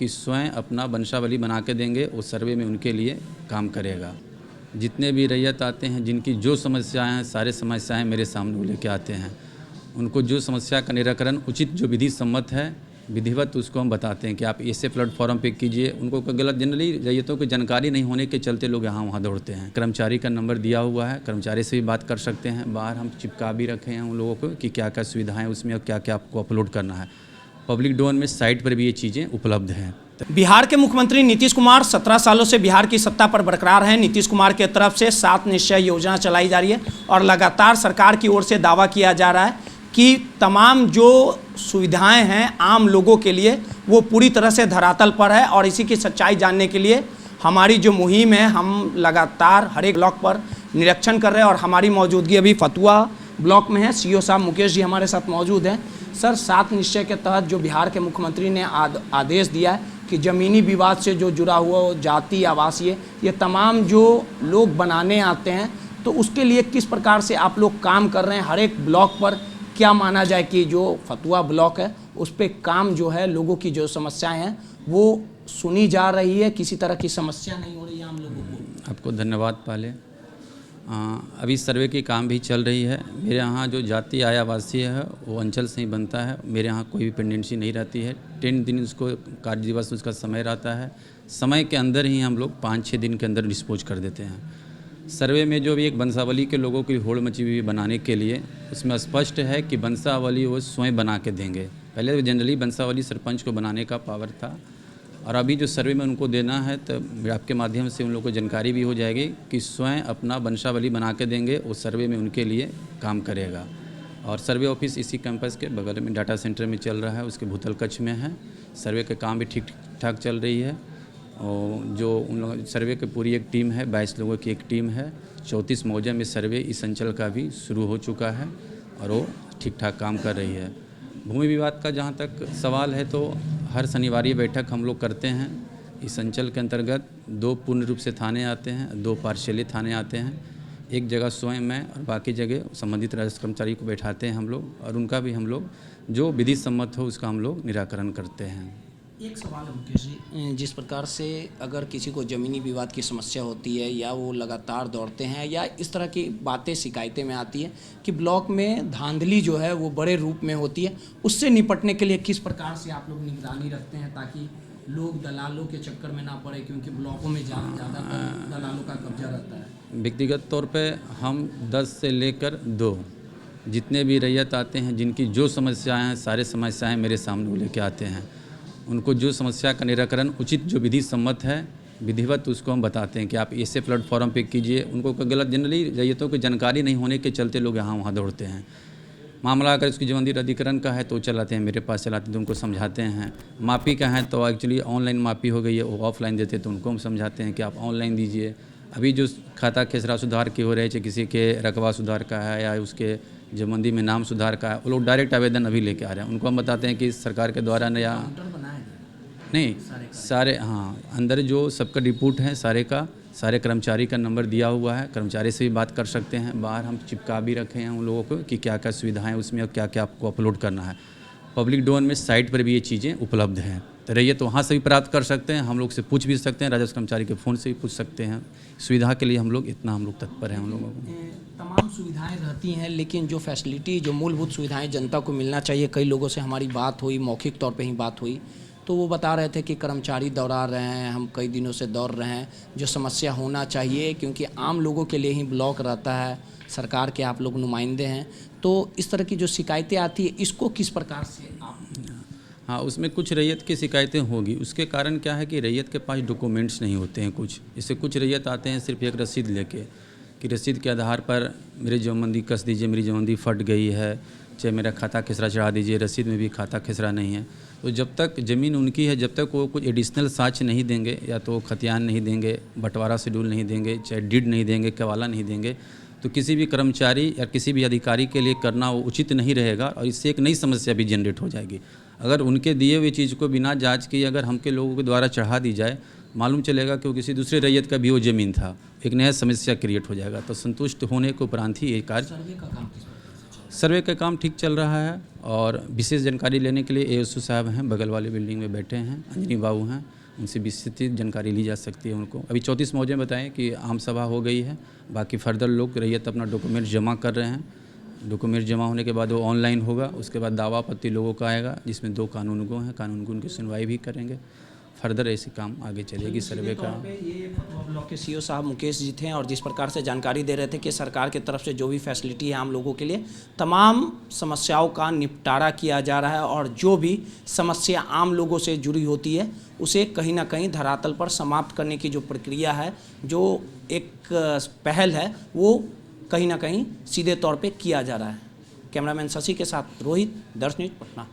कि स्वयं अपना वंशावली बना के देंगे, वो सर्वे में उनके लिए काम करेगा। जितने भी रैयत आते हैं, जिनकी जो समस्याएं हैं, सारे समस्याएं मेरे सामने वो लेके आते हैं। उनको जो समस्या का निराकरण उचित, जो विधि सम्मत है, विधिवत, उसको हम बताते हैं कि आप ऐसे प्लेटफॉर्म पे कीजिए। उनको गलत, जनरली रैयतों की जानकारी नहीं होने के चलते लोग यहाँ वहाँ दौड़ते हैं। कर्मचारी का नंबर दिया हुआ है, कर्मचारी से भी बात कर सकते हैं। बाहर हम चिपका भी रखे हैं उन लोगों को कि क्या क्या सुविधाएँ उसमें और क्या क्या आपको अपलोड करना है। पब्लिक डोमेन में साइट पर भी ये चीज़ें उपलब्ध हैं। बिहार के मुख्यमंत्री नीतीश कुमार 17 सालों से बिहार की सत्ता पर बरकरार हैं। नीतीश कुमार की तरफ से 7 निश्चय योजना चलाई जा रही है और लगातार सरकार की ओर से दावा किया जा रहा है कि तमाम जो सुविधाएं हैं आम लोगों के लिए वो पूरी तरह से धरातल पर है। और इसी की सच्चाई जानने के लिए हमारी जो मुहिम है, हम लगातार हर एक ब्लॉक पर निरीक्षण कर रहे हैं और हमारी मौजूदगी अभी फतुहा ब्लॉक में है। सीओ साहब मुकेश जी हमारे साथ मौजूद हैं। सर, 7 निश्चय के तहत जो बिहार के मुख्यमंत्री ने आदेश दिया है कि ज़मीनी विवाद से जो जुड़ा हुआ जाति, आवासीय, ये तमाम जो लोग बनाने आते हैं, तो उसके लिए किस प्रकार से आप लोग काम कर रहे हैं हर एक ब्लॉक पर? क्या माना जाए कि जो फतुहा ब्लॉक है उस पर काम जो है, लोगों की जो समस्याएं हैं वो सुनी जा रही है, किसी तरह की समस्या नहीं हो रही है आम लोगों को? आपको धन्यवाद। पहले अभी सर्वे की काम भी चल रही है। मेरे यहाँ जो जाति आय आवासीय है वो अंचल से ही बनता है। मेरे यहाँ कोई भी पेंडेंसी नहीं रहती है। 10 दिन उसको कार्य दिवस उसका समय रहता है। समय के अंदर ही हम लोग 5-6 दिन के अंदर डिस्पोज कर देते हैं। सर्वे में जो भी एक वंशावली के लोगों की होड़ मची हुई बनाने के लिए, उसमें स्पष्ट है कि वंशावली वो स्वयं बना के देंगे। पहले जनरली वंशावली सरपंच को बनाने का पावर था, और अभी जो सर्वे में उनको देना है, तो आपके माध्यम से उन लोगों को जानकारी भी हो जाएगी कि स्वयं अपना वंशावली बना के देंगे, वो सर्वे में उनके लिए काम करेगा। और सर्वे ऑफिस इसी कैंपस के बगल में डाटा सेंटर में चल रहा है, उसके भूतल कक्ष में है। सर्वे का काम भी ठीक ठाक चल रही है। और जो उन लोग सर्वे की पूरी एक टीम है, 22 लोगों की एक टीम है। 34 मौजे में सर्वे इस अंचल का भी शुरू हो चुका है और वो ठीक ठाक काम कर रही है। भूमि विवाद का जहाँ तक सवाल है, तो हर शनिवार बैठक हम लोग करते हैं। इस अंचल के अंतर्गत 2 पूर्ण रूप से थाने आते हैं, 2 पार्शियली थाने आते हैं। एक जगह स्वयं में और बाकी जगह संबंधित राजस्व कर्मचारी को बैठाते हैं हम लोग, और उनका भी हम लोग जो विधि सम्मत हो उसका हम लोग निराकरण करते हैं। एक सवाल है मुकेश जी, जिस प्रकार से अगर किसी को ज़मीनी विवाद की समस्या होती है या वो लगातार दौड़ते हैं या इस तरह की बातें शिकायतें में आती है कि ब्लॉक में धांधली जो है वो बड़े रूप में होती है, उससे निपटने के लिए किस प्रकार से आप लोग निगरानी रखते हैं ताकि लोग दलालों के चक्कर में ना पड़े, क्योंकि ब्लॉकों में ज़्यादातर दलालों का कब्जा रहता है? व्यक्तिगत तौर पर हम 10 से लेकर 2 जितने भी रैयत आते हैं, जिनकी जो समस्याएँ हैं, सारे समस्याएँ मेरे सामने वो लेके आते हैं। उनको जो समस्या का निराकरण उचित, जो विधि सम्मत है, विधिवत, उसको हम बताते हैं कि आप ऐसे प्लेटफॉर्म पे कीजिए। उनको गलत, जनरली रैयतों की जानकारी नहीं होने के चलते लोग यहाँ वहाँ दौड़ते हैं। मामला अगर उसकी जमींदारी अधिकरण का है तो चलाते हैं, मेरे पास चलाते हैं, तो उनको समझाते हैं। मापी का है तो एक्चुअली ऑनलाइन मापी हो गई है, वो ऑफलाइन देते हैं, तो उनको हम समझाते हैं कि आप ऑनलाइन दीजिए। अभी जो खाता खेसरा सुधार के हो रहे थे, किसी के रकबा सुधार का है या उसके जमंदी में नाम सुधार का है, वो लोग डायरेक्ट आवेदन अभी लेके आ रहे हैं। उनको हम बताते हैं कि सरकार के द्वारा नया नहीं, सारे अंदर जो सबका रिपोर्ट है, सारे कर्मचारी का नंबर दिया हुआ है। कर्मचारी से भी बात कर सकते हैं। बाहर हम चिपका भी रखे हैं उन लोगों को कि क्या क्या सुविधाएं उसमें और क्या क्या आपको अपलोड करना है। पब्लिक डोमेन में साइट पर भी ये चीज़ें उपलब्ध हैं, तो रहिए तो वहाँ से भी प्राप्त कर सकते हैं, हम लोग से पूछ भी सकते हैं, राजस्व कर्मचारी के फ़ोन से भी पूछ सकते हैं। सुविधा के लिए हम लोग तत्पर हैं उन लोगों को। तमाम सुविधाएं रहती हैं, लेकिन जो फैसिलिटी, जो मूलभूत सुविधाएं जनता को मिलना चाहिए, कई लोगों से हमारी बात हुई, मौखिक तौर पे ही बात हुई, तो वो बता रहे थे कि कर्मचारी दौड़ा रहे हैं, हम कई दिनों से दौड़ रहे हैं। जो समस्या होना चाहिए, क्योंकि आम लोगों के लिए ही ब्लॉक रहता है, सरकार के आप लोग नुमाइंदे हैं, तो इस तरह की जो शिकायतें आती है, इसको किस प्रकार से आप? हाँ, उसमें कुछ रैयत की शिकायतें होगी। उसके कारण क्या है कि रैयत के पास डॉक्यूमेंट्स नहीं होते हैं कुछ। इससे कुछ रैयत आते हैं सिर्फ एक रसीद लेके कि रसीद के आधार पर मेरी जमाबंदी कस दीजिए, मेरी जमाबंदी फट गई है, चाहे मेरा खाता खसरा चढ़ा दीजिए। रसीद में भी खाता खसरा नहीं है। तो जब तक ज़मीन उनकी है, जब तक वो कुछ एडिशनल साक्ष्य नहीं देंगे, या तो खतियान नहीं देंगे, बंटवारा शेड्यूल नहीं देंगे, चाहे डीड नहीं देंगे, कवाला नहीं देंगे, तो किसी भी कर्मचारी या किसी भी अधिकारी के लिए करना वो उचित नहीं रहेगा, और इससे एक नई समस्या भी जनरेट हो जाएगी। अगर उनके दिए हुए चीज़ को बिना जांच किए अगर हमके लोगों के द्वारा चढ़ा दी जाए, मालूम चलेगा कि वो किसी दूसरे रैयत का भी वो ज़मीन था, एक नया समस्या क्रिएट हो जाएगा। तो संतुष्ट होने के उपरांत ही ये कार्य। सर्वे का काम ठीक चल रहा है और विशेष जानकारी लेने के लिए एएसओ साहब हैं, बगल वाले बिल्डिंग में बैठे हैं, अंजनी बाबू हैं, उनसे विस्तृत जानकारी ली जा सकती है उनको। अभी 34 मौजे बताएं कि आम सभा हो गई है, बाकी फर्दर लोग रैयत अपना डॉक्यूमेंट जमा कर रहे हैं। डॉक्यूमेंट जमा होने के बाद वो ऑनलाइन होगा, उसके बाद दावा आपत्ति लोगों का आएगा, जिसमें 2 कानूनगो हैं, कानूनगो उनकी सुनवाई भी करेंगे। फर्दर ऐसे काम आगे चलेगी सर्वे का। ये फतवा ब्लॉक के सीईओ साहब मुकेश जी थे और जिस प्रकार से जानकारी दे रहे थे कि सरकार की तरफ से जो भी फैसिलिटी है आम लोगों के लिए, तमाम समस्याओं का निपटारा किया जा रहा है और जो भी समस्या आम लोगों से जुड़ी होती है उसे कहीं ना कहीं धरातल पर समाप्त करने की जो प्रक्रिया है, जो एक पहल है, वो कहीं ना कहीं सीधे तौर पे किया जा रहा है। कैमरामैन शशि के साथ रोहित, दर्श न्यूज़, पटना।